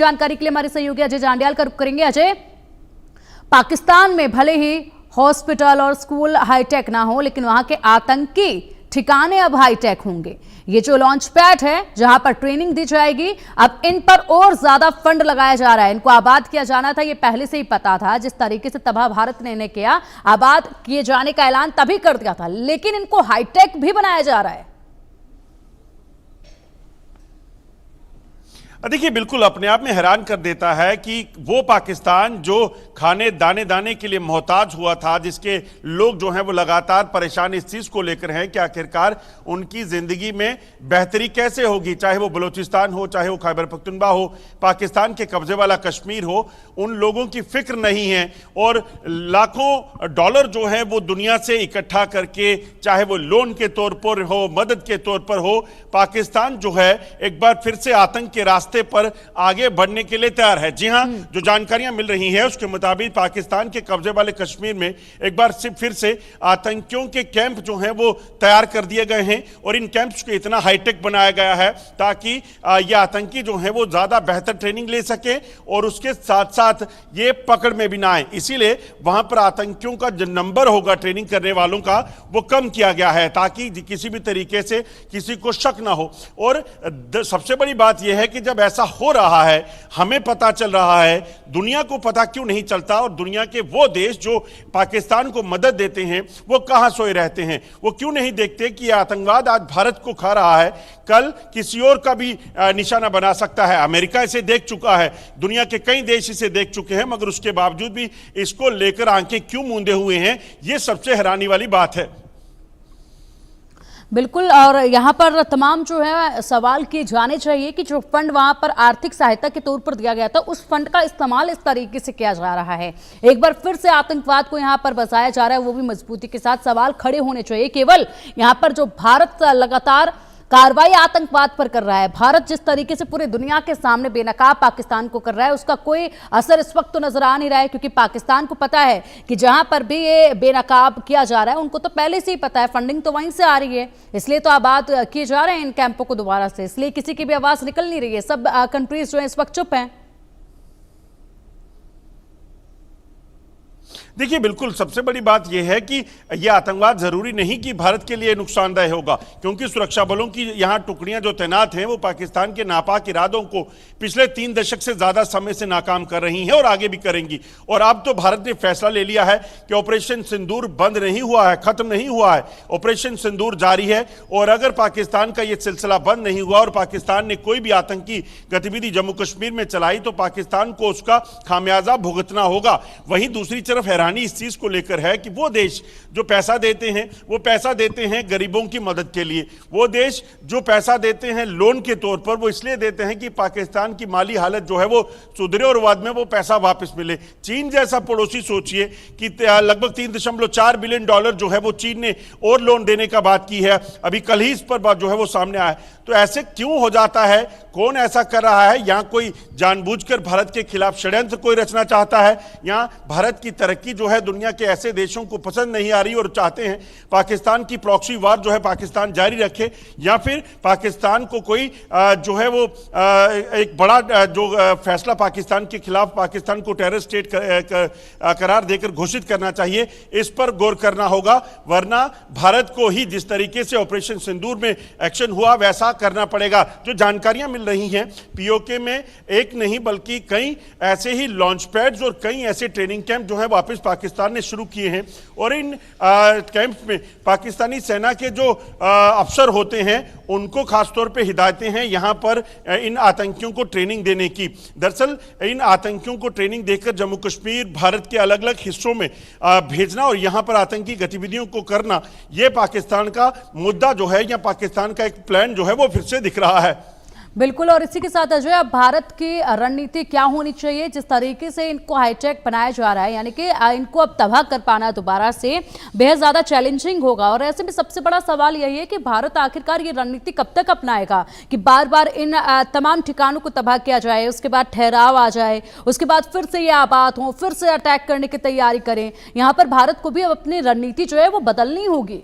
जानकारी के लिए हमारे सहयोगी अजय जांडियाल का रुख करेंगे। अजय, पाकिस्तान में भले ही हॉस्पिटल और स्कूल हाईटेक ना हो, लेकिन वहां के आतंकी ठिकाने अब हाईटेक होंगे। ये जो लॉन्च पैड है जहां पर ट्रेनिंग दी जाएगी, अब इन पर और ज्यादा फंड लगाया जा रहा है। इनको आबाद किया जाना था, ये पहले से ही पता था। जिस तरीके से तबाह भारत ने इन्हें किया, आबाद किए जाने का ऐलान तभी कर दिया था, लेकिन इनको हाईटेक भी बनाया जा रहा है। देखिए, बिल्कुल अपने आप में हैरान कर देता है कि वो पाकिस्तान जो खाने दाने दाने के लिए मोहताज हुआ था, जिसके लोग जो हैं वो लगातार परेशान इस चीज़ को लेकर हैं कि आखिरकार उनकी ज़िंदगी में बेहतरी कैसे होगी, चाहे वो बलूचिस्तान हो, चाहे वो खैबर पख्तूनख्वा हो, पाकिस्तान के कब्जे वाला कश्मीर हो, उन लोगों की फिक्र नहीं है। और लाखों डॉलर जो है वो दुनिया से इकट्ठा करके, चाहे वो लोन के तौर पर हो, मदद के तौर पर हो, पाकिस्तान जो है एक बार फिर से आतंक के रास्ते पर आगे बढ़ने के लिए तैयार है। जी हां, जो जानकारियां मिल रही हैं उसके मुताबिक पाकिस्तान के कब्जे वाले कश्मीर में एक बार फिर से आतंकियों के कैंप जो हैं वो तैयार कर दिए गए हैं और इन कैंप्स को इतना हाईटेक बनाया गया है ताकि ये आतंकी जो हैं वो ज्यादा बेहतर ट्रेनिंग ले सके और उसके साथ साथ ये पकड़ में भी ना आए। इसीलिए वहां पर आतंकियों का जो नंबर होगा ट्रेनिंग करने वालों का, वो कम किया गया है ताकि किसी भी तरीके से किसी को शक ना हो। और सबसे बड़ी बात यह है कि जब ऐसा हो रहा है, हमें पता चल रहा है, दुनिया को पता क्यों नहीं चलता? और दुनिया के वो देश जो पाकिस्तान को मदद देते हैं वो कहां सोए रहते हैं? वो क्यों नहीं देखते कि आतंकवाद आज भारत को खा रहा है, कल किसी और का भी निशाना बना सकता है। अमेरिका इसे देख चुका है, दुनिया के कई देश इसे देख चुके हैं, मगर उसके बावजूद भी इसको लेकर आंखें क्यों मूंदे हुए हैं? ये सबसे हैरानी वाली बात है। बिल्कुल, और यहाँ पर तमाम जो है सवाल किए जाने चाहिए कि जो फंड वहाँ पर आर्थिक सहायता के तौर पर दिया गया था, उस फंड का इस्तेमाल इस तरीके से किया जा रहा है। एक बार फिर से आतंकवाद को यहाँ पर बसाया जा रहा है, वो भी मजबूती के साथ। सवाल खड़े होने चाहिए। केवल यहाँ पर जो भारत लगातार कार्रवाई आतंकवाद पर कर रहा है, भारत जिस तरीके से पूरे दुनिया के सामने बेनकाब पाकिस्तान को कर रहा है, उसका कोई असर इस वक्त तो नजर आ नहीं रहा है, क्योंकि पाकिस्तान को पता है कि जहां पर भी ये बेनकाब किया जा रहा है, उनको तो पहले से ही पता है, फंडिंग तो वहीं से आ रही है, इसलिए तो आबाद किए जा रहे हैं इन कैंपों को दोबारा से। इसलिए किसी की भी आवाज निकल नहीं रही है। सब कंट्रीज जो है इस वक्त चुप हैं। देखिए, बिल्कुल सबसे बड़ी बात यह है कि यह आतंकवाद जरूरी नहीं कि भारत के लिए नुकसानदायक होगा, क्योंकि सुरक्षा बलों की यहां टुकड़ियां जो तैनात हैं वो पाकिस्तान के नापाक इरादों को पिछले 3 दशक से ज्यादा समय से नाकाम कर रही हैं और आगे भी करेंगी। और अब तो भारत ने फैसला ले लिया है कि ऑपरेशन सिंदूर बंद नहीं हुआ है, खत्म नहीं हुआ है, ऑपरेशन सिंदूर जारी है। और अगर पाकिस्तान का यह सिलसिला बंद नहीं हुआ और पाकिस्तान ने कोई भी आतंकी गतिविधि जम्मू कश्मीर में चलाई तो पाकिस्तान को उसका खामियाजा भुगतना होगा। वहीं दूसरी तरफ हैरानी इस चीज को लेकर है कि वो देश जो पैसा देते हैं वो पैसा देते हैं गरीबों की मदद के लिए। वो देश जो पैसा देते हैं लोन के तौर पर, वो इसलिए देते हैं कि पाकिस्तान की माली हालत जो है वो सुधरे और बाद में वो पैसा वापस मिले। चीन जैसा पड़ोसी सोचिए कि लगभग 3.4 बिलियन डॉलर जो है वो चीन ने और लोन देने का बात की है, अभी कल ही इस पर बात जो है वो सामने आया। तो ऐसे क्यों हो जाता है? कौन ऐसा कर रहा है? यहां कोई जानबूझकर भारत के खिलाफ षड्यंत्र कोई रचना चाहता है? यहां भारत की तरक्की जो है दुनिया के ऐसे देशों को पसंद नहीं आ रही और चाहते हैं पाकिस्तान की प्रॉक्सी वार जो है पाकिस्तान जारी रखे, या फिर पाकिस्तान को कोई जो है वो एक बड़ा जो फैसला पाकिस्तान के खिलाफ पाकिस्तान को टेरर स्टेट करार देकर घोषित करना चाहिए। इस पर गौर करना होगा, वरना भारत को ही जिस तरीके से ऑपरेशन सिंदूर में एक्शन हुआ वैसा करना पड़ेगा। जो जानकारियां मिल रही हैं, पीओके में एक नहीं बल्कि कई ऐसे ही लॉन्च पैड्स और कई ऐसे ट्रेनिंग कैंप जो है वापस पाकिस्तान ने शुरू किए हैं। और इन कैंप में पाकिस्तानी सेना के जो अफसर होते हैं उनको खासतौर पे हिदायतें हैं यहां पर इन आतंकियों को ट्रेनिंग देने की। दरअसल इन आतंकियों को ट्रेनिंग देकर जम्मू कश्मीर भारत के अलग अलग हिस्सों में भेजना और यहां पर आतंकी गतिविधियों को करना, यह पाकिस्तान का मुद्दा जो है या पाकिस्तान का एक प्लान जो है वो फिर से दिख रहा है। बिल्कुल, और इसी के साथ अजय, अब भारत की रणनीति क्या होनी चाहिए? जिस तरीके से इनको हाईटेक बनाया जा रहा है, यानी कि इनको अब तबाह कर पाना दोबारा से बेहद ज्यादा चैलेंजिंग होगा। और ऐसे में सबसे बड़ा सवाल यही है कि भारत आखिरकार ये रणनीति कब तक अपनाएगा कि बार बार इन तमाम ठिकानों को तबाह किया जाए, उसके बाद ठहराव आ जाए, उसके बाद फिर से ये आबाद हो, फिर से अटैक करने की तैयारी करें। यहाँ पर भारत को भी अब अपनी रणनीति जो है वो बदलनी होगी।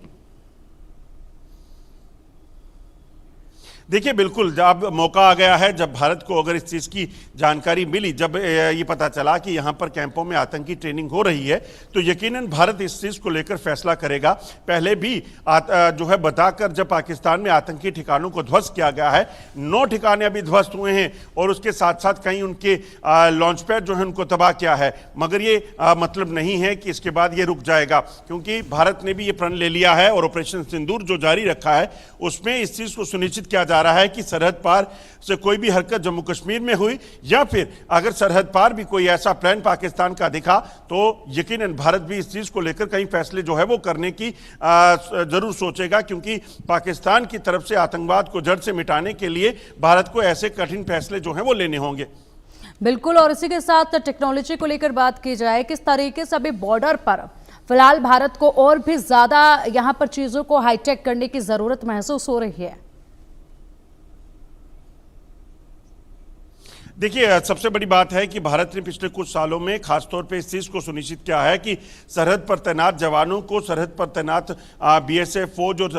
देखिए बिल्कुल, जब मौका आ गया है, जब भारत को अगर इस चीज़ की जानकारी मिली, जब ये पता चला कि यहाँ पर कैंपों में आतंकी ट्रेनिंग हो रही है, तो यकीनन भारत इस चीज़ को लेकर फैसला करेगा। पहले भी जो है बताकर जब पाकिस्तान में आतंकी ठिकानों को ध्वस्त किया गया है, 9 ठिकाने अभी ध्वस्त हुए हैं और उसके साथ साथ कहीं उनके लॉन्च पैड जो है उनको तबाह किया है। मगर ये मतलब नहीं है कि इसके बाद ये रुक जाएगा, क्योंकि भारत ने भी ये प्रण ले लिया है और ऑपरेशन सिंदूर जो जारी रखा है उसमें इस चीज़ को सुनिश्चित किया जा रहा है कि सरहद पार से कोई भी हरकत जम्मू कश्मीर में हुई या फिर अगर सरहद पार भी कोई ऐसा प्लान पाकिस्तान का दिखा तो यकीनन भारत भी इस चीज को लेकर कई फैसले जो है वो करने की जरूर सोचेगा, क्योंकि पाकिस्तान की तरफ से आतंकवाद को जड़ से मिटाने के लिए भारत को ऐसे कठिन फैसले जो हैं वो लेने होंगे। बिल्कुल। और इसी के साथ टेक्नोलॉजी को लेकर बात की जाए, किस तरीके से अभी बॉर्डर पर फिलहाल भारत को और भी ज्यादा यहां पर चीजों को हाईटेक करने की जरूरत महसूस हो रही है? देखिए, सबसे बड़ी बात है कि भारत ने पिछले कुछ सालों में खासतौर पे इस चीज़ को सुनिश्चित किया है कि सरहद पर तैनात जवानों को, सरहद पर तैनात बीएसएफ फौज और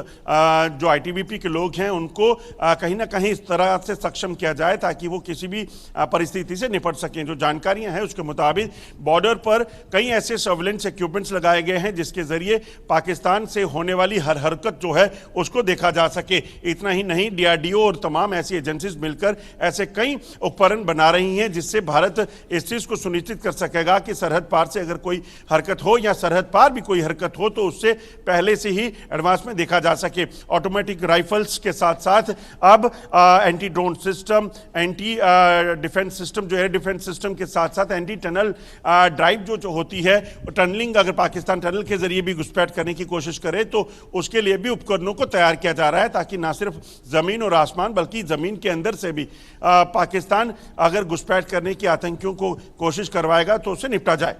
जो आईटीबीपी के लोग हैं उनको कहीं ना कहीं इस तरह से सक्षम किया जाए ताकि वो किसी भी परिस्थिति से निपट सकें। जो जानकारियां हैं उसके मुताबिक बॉर्डर पर कई ऐसे सर्वेलेंस इक्विपमेंट्स लगाए गए हैं जिसके जरिए पाकिस्तान से होने वाली हर हरकत जो है उसको देखा जा सके। इतना ही नहीं, डीआरडीओ और तमाम ऐसी एजेंसीज मिलकर ऐसे कई उपकरण बना रही हैं जिससे भारत इस चीज को सुनिश्चित कर सकेगा कि सरहद पार से अगर कोई हरकत हो या सरहद पार भी कोई हरकत हो तो उससे पहले से ही एडवांस में देखा जा सके। ऑटोमेटिक राइफल्स के साथ साथ अब anti drone system, anti defence system, जो एयर डिफेंस सिस्टम के साथ साथ एंटी टनल ड्राइव जो होती है, टनलिंग अगर पाकिस्तान टनल के जरिए भी घुसपैठ करने की कोशिश करे तो उसके लिए भी उपकरणों को तैयार किया जा रहा है ताकि ना सिर्फ जमीन और आसमान बल्कि जमीन के अंदर से भी पाकिस्तान अगर घुसपैठ करने की आतंकियों को कोशिश करवाएगा तो उससे निपटा जाए।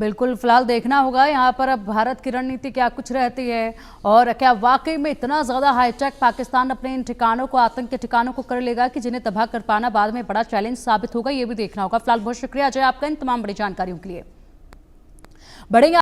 बिल्कुल, फिलहाल देखना होगा यहाँ पर अब भारत की रणनीति क्या कुछ रहती है और क्या वाकई में इतना ज्यादा हाईटेक पाकिस्तान अपने इन ठिकानों को, आतंक के ठिकानों को कर लेगा कि जिन्हें तबाह कर पाना बाद में बड़ा चैलेंज साबित होगा। ये भी देखना होगा। फिलहाल बहुत शुक्रिया अजय आपका इन तमाम बड़ी जानकारियों के लिए। बढ़ेंगे